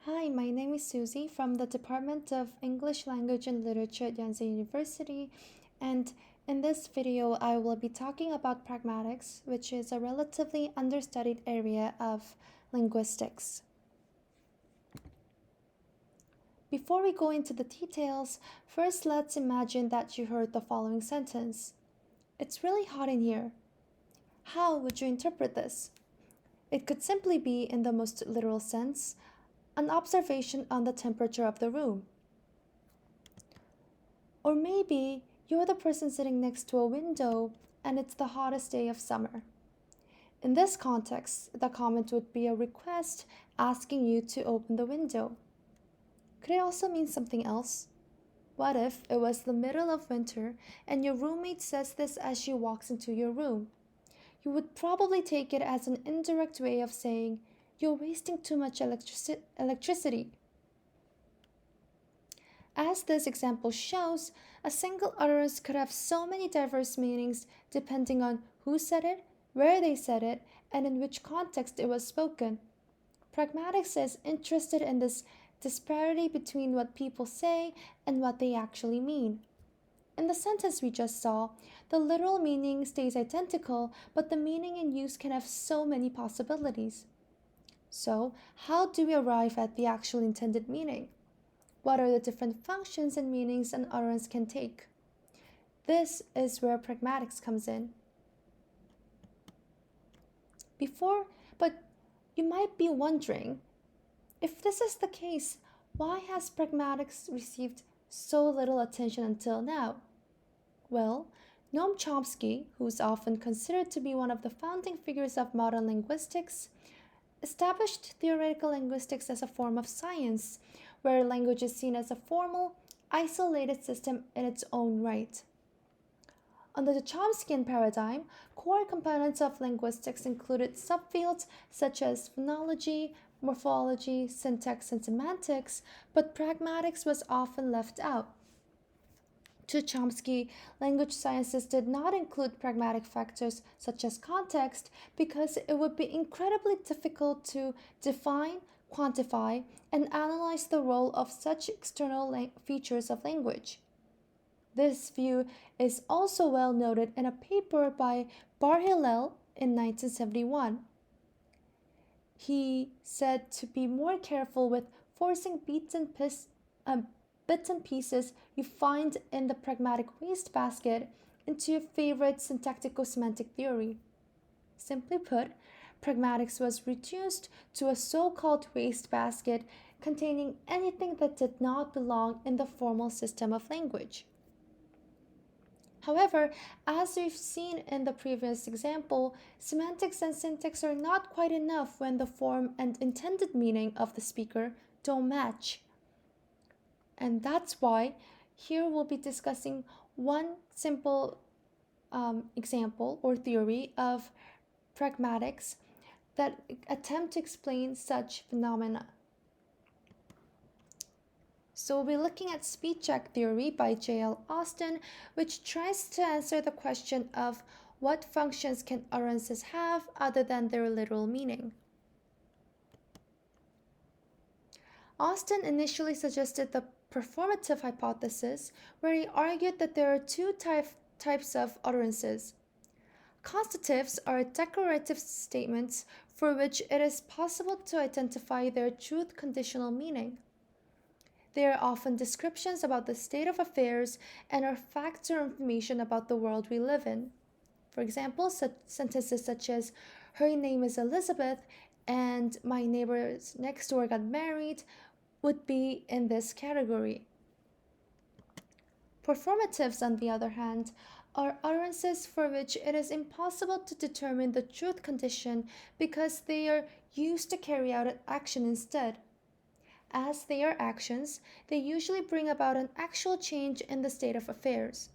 Hi, my name is Suzy from the Department of English Language and Literature at Yonsei University, and in this video I will be talking about pragmatics, which is a relatively understudied area of linguistics. Before we go into the details, first let's imagine that you heard the following sentence. It's really hot in here. How would you interpret this? It could simply be, in the most literal sense, an observation on the temperature of the room. Or maybe you're the person sitting next to a window and it's the hottest day of summer. In this context, the comment would be a request asking you to open the window. Could it also mean something else? What if it was the middle of winter and your roommate says this as she walks into your room? You would probably take it as an indirect way of saying, "You're wasting too much electricity." As this example shows, a single utterance could have so many diverse meanings depending on who said it, where they said it, and in which context it was spoken. Pragmatics is interested in this disparity between what people say and what they actually mean. In the sentence we just saw, the literal meaning stays identical, but the meaning in use can have so many possibilities. So, how do we arrive at the actual intended meaning? What are the different functions and meanings an utterance can take? This is where pragmatics comes in. But you might be wondering, if this is the case, why has pragmatics received so little attention until now? Well, Noam Chomsky, who's often considered to be one of the founding figures of modern linguistics, established theoretical linguistics as a form of science, where language is seen as a formal, isolated system in its own right. Under the Chomskyan paradigm, core components of linguistics included subfields such as phonology, morphology, syntax, and semantics, but pragmatics was often left out. To Chomsky, language sciences did not include pragmatic factors such as context because it would be incredibly difficult to define, quantify, and analyze the role of such external features of language. This view is also well noted in a paper by Bar Hillel in 1971. He said to be more careful with forcing bits and pieces you find in the pragmatic wastebasket into your favorite syntactico-semantic theory. Simply put, pragmatics was reduced to a so-called wastebasket containing anything that did not belong in the formal system of language. However, as we've seen in the previous example, semantics and syntax are not quite enough when the form and intended meaning of the speaker don't match. And that's why here we'll be discussing one simple example or theory of pragmatics that attempt to explain such phenomena. So we'll be looking at speech check theory by J.L. Austin, which tries to answer the question of what functions can utterances have other than their literal meaning. Austin initially suggested the performative hypothesis, where he argued that there are two types of utterances. Constatives are declarative statements for which it is possible to identify their truth conditional meaning. They are often descriptions about the state of affairs and are facts or information about the world we live in. For example, sentences such as, "Her name is Elizabeth and my neighbors next door got married," would be in this category. Performatives, on the other hand, are utterances for which it is impossible to determine the truth condition because they are used to carry out an action instead. As they are actions, they usually bring about an actual change in the state of affairs.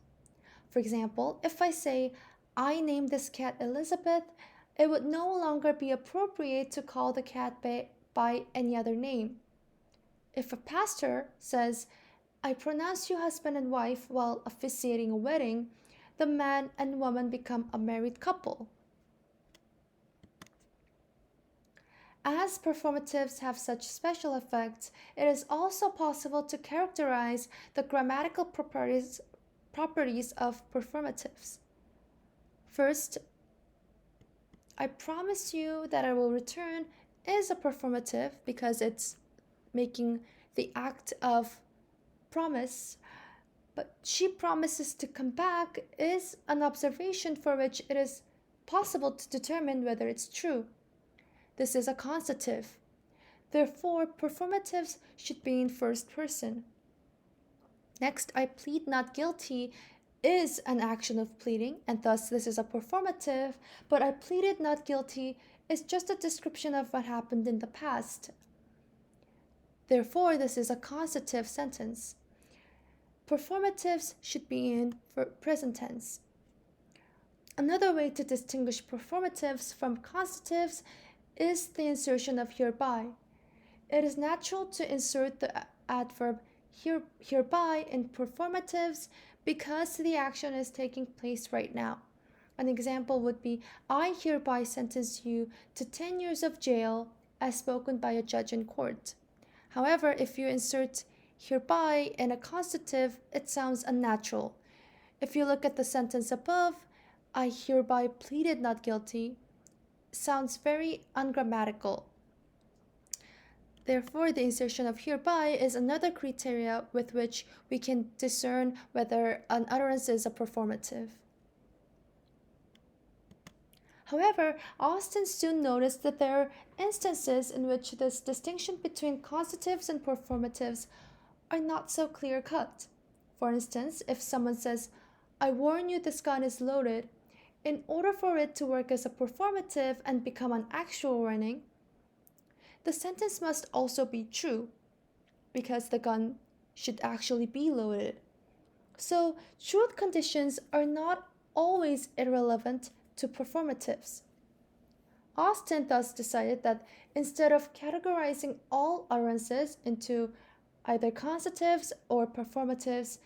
For example, if I say, "I named this cat Elizabeth," it would no longer be appropriate to call the cat by any other name. If a pastor says, "I pronounce you husband and wife" while officiating a wedding, the man and woman become a married couple. As performatives have such special effects, it is also possible to characterize the grammatical properties of performatives. First, I promise you that I will return is a performative because it's making the act of promise, but she promises to come back is an observation for which it is possible to determine whether it's true. This is a causative. Therefore, performatives should be in first person. Next, I plead not guilty is an action of pleading, and thus this is a performative, but I pleaded not guilty is just a description of what happened in the past. Therefore, this is a causative sentence. Performatives should be in present tense. Another way to distinguish performatives from causatives is the insertion of hereby. It is natural to insert the adverb hereby in performatives because the action is taking place right now. An example would be, I hereby sentence you to 10 years of jail as spoken by a judge in court. However, if you insert hereby in a causative, it sounds unnatural. If you look at the sentence above, I hereby pleaded not guilty, sounds very ungrammatical. Therefore, the insertion of hereby is another criteria with which we can discern whether an utterance is a performative. However, Austin soon noticed that there are instances in which this distinction between causatives and performatives are not so clear-cut. For instance, if someone says, I warn you this gun is loaded, in order for it to work as a performative and become an actual warning, the sentence must also be true, because the gun should actually be loaded. So, truth conditions are not always irrelevant to performatives. Austin thus decided that instead of categorizing all utterances into either causatives or performatives,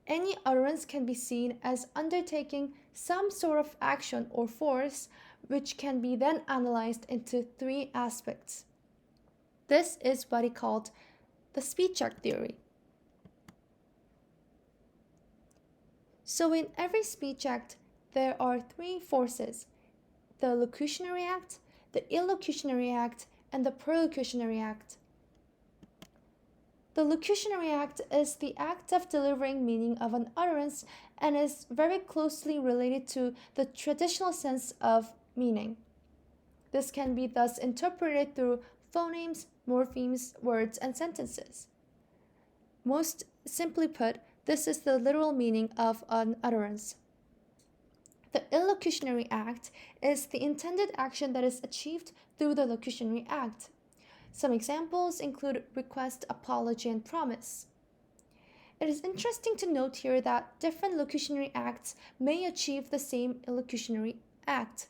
any utterance can be seen as undertaking some sort of action or force, which can be then analyzed into three aspects. This is what he called the speech act theory. So in every speech act, there are three forces: the locutionary act, the illocutionary act, and the perlocutionary act. The locutionary act is the act of delivering meaning of an utterance and is very closely related to the traditional sense of meaning. This can be thus interpreted through phonemes, morphemes, words, and sentences. Most simply put, this is the literal meaning of an utterance. The illocutionary act is the intended action that is achieved through the locutionary act. Some examples include request, apology, and promise. It is interesting to note here that different locutionary acts may achieve the same illocutionary act.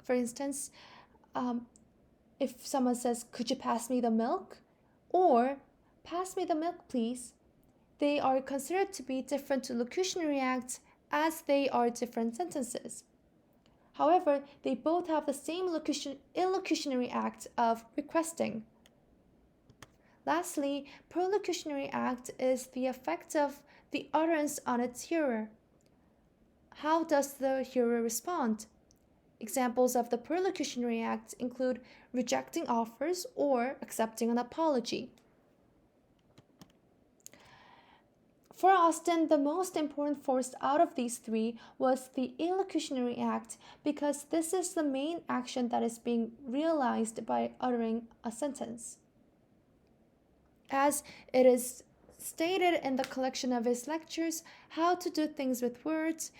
For instance, if someone says, could you pass me the milk? Or, pass me the milk, please, they are considered to be different locutionary acts as they are different sentences. However, they both have the same illocutionary act of requesting. Lastly, perlocutionary act is the effect of the utterance on its hearer. How does the hearer respond? Examples of the perlocutionary act include rejecting offers or accepting an apology. For Austin, the most important force out of these three was the illocutionary act because this is the main action that is being realized by uttering a sentence. As it is stated in the collection of his lectures, How to Do Things with Words,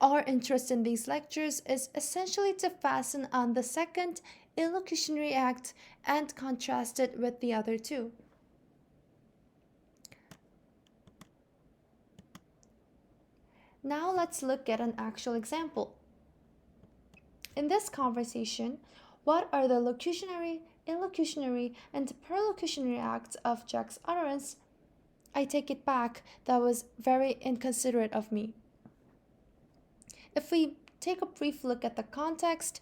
our interest in these lectures is essentially to fasten on the second illocutionary act and contrast it with the other two. Now let's look at an actual example. In this conversation, what are the locutionary, illocutionary, and perlocutionary acts of Jack's utterance? I take it back, that was very inconsiderate of me. If we take a brief look at the context,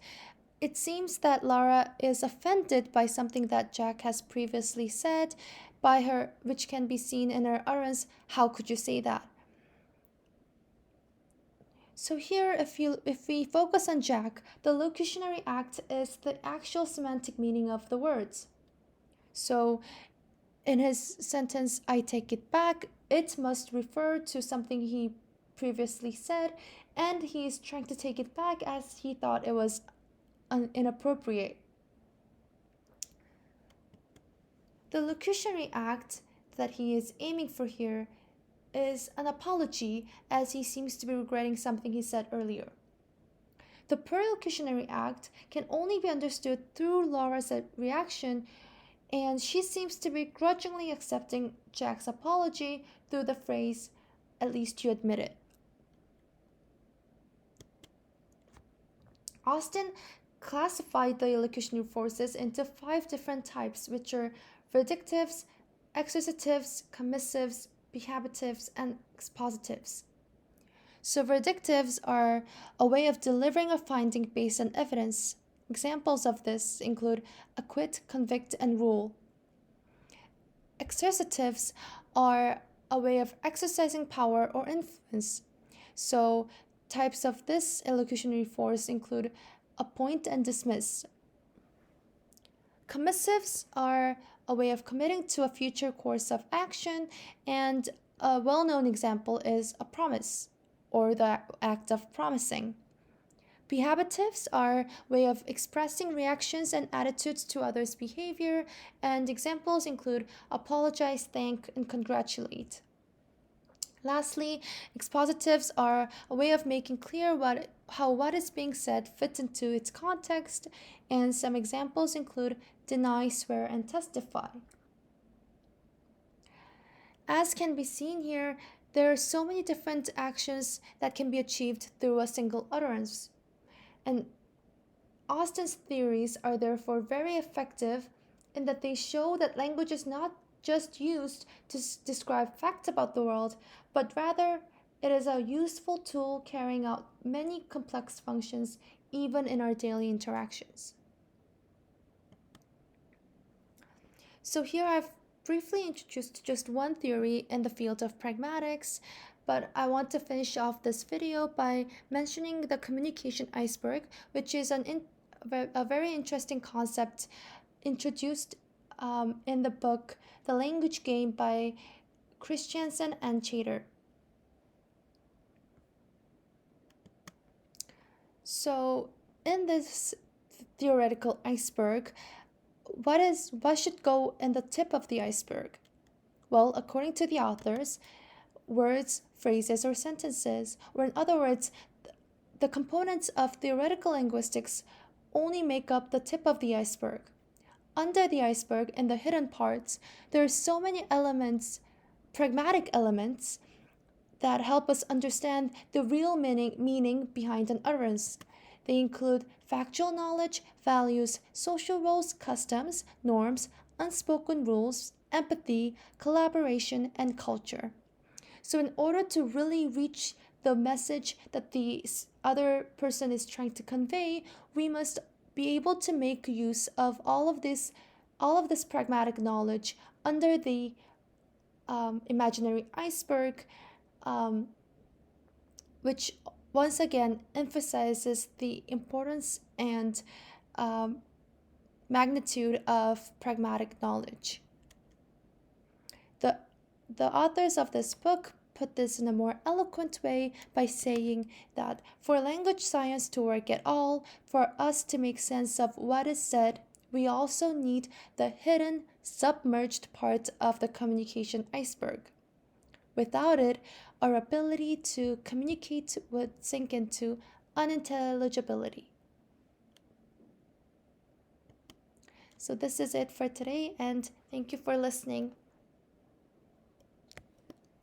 It seems that Lara is offended by something that Jack has previously said by her, which can be seen in her utterance, "How could you say that?" So here, if we focus on Jack, the locutionary act is the actual semantic meaning of the words. So in his sentence, "I take it back," it must refer to something he previously said, and he's trying to take it back as he thought it was inappropriate. The locutionary act that he is aiming for here is an apology, as he seems to be regretting something he said earlier. The perlocutionary act can only be understood through Laura's reaction, and she seems to be grudgingly accepting Jack's apology through the phrase, "At least you admit it." Austin classified the elocutionary forces into 5 different types, which are verdictives, exercitives, commissives, behabitives, and expositives. So, verdictives are a way of delivering a finding based on evidence. Examples of this include acquit, convict, and rule. Exercitives are a way of exercising power or influence. So, types of this elocutionary force include appoint and dismiss. Commissives are a way of committing to a future course of action, and a well known example is a promise or the act of promising. Behabitives are a way of expressing reactions and attitudes to others' behavior, and examples include apologize, thank, and congratulate. Lastly, expositives are a way of making clear how what is being said fits into its context, and some examples include deny, swear, and testify. As can be seen here, there are so many different actions that can be achieved through a single utterance. And Austin's theories are therefore very effective in that they show that language is not just used to describe facts about the world, but rather it is a useful tool carrying out many complex functions even in our daily interactions. So here I've briefly introduced just one theory in the field of pragmatics, but I want to finish off this video by mentioning the communication iceberg, which is a very interesting concept introduced in the book The Language Game by Christiansen and Chater. So in this theoretical iceberg, what should go in the tip of the iceberg? Well, according to the authors, words, phrases, or sentences, or in other words, the components of theoretical linguistics only make up the tip of the iceberg. Under the iceberg, in the hidden parts, there are so many elements, pragmatic elements, that help us understand the real meaning behind an utterance. They include factual knowledge, values, social roles, customs, norms, unspoken rules, empathy, collaboration, and culture. So, in order to really reach the message that the other person is trying to convey, we must be able to make use of all of this pragmatic knowledge under the imaginary iceberg, which once again emphasizes the importance and magnitude of pragmatic knowledge. The authors of this book put this in a more eloquent way by saying that for language science to work at all, for us to make sense of what is said, we also need the hidden, submerged part of the communication iceberg. Without it, our ability to communicate would sink into unintelligibility. So this is it for today, and thank you for listening.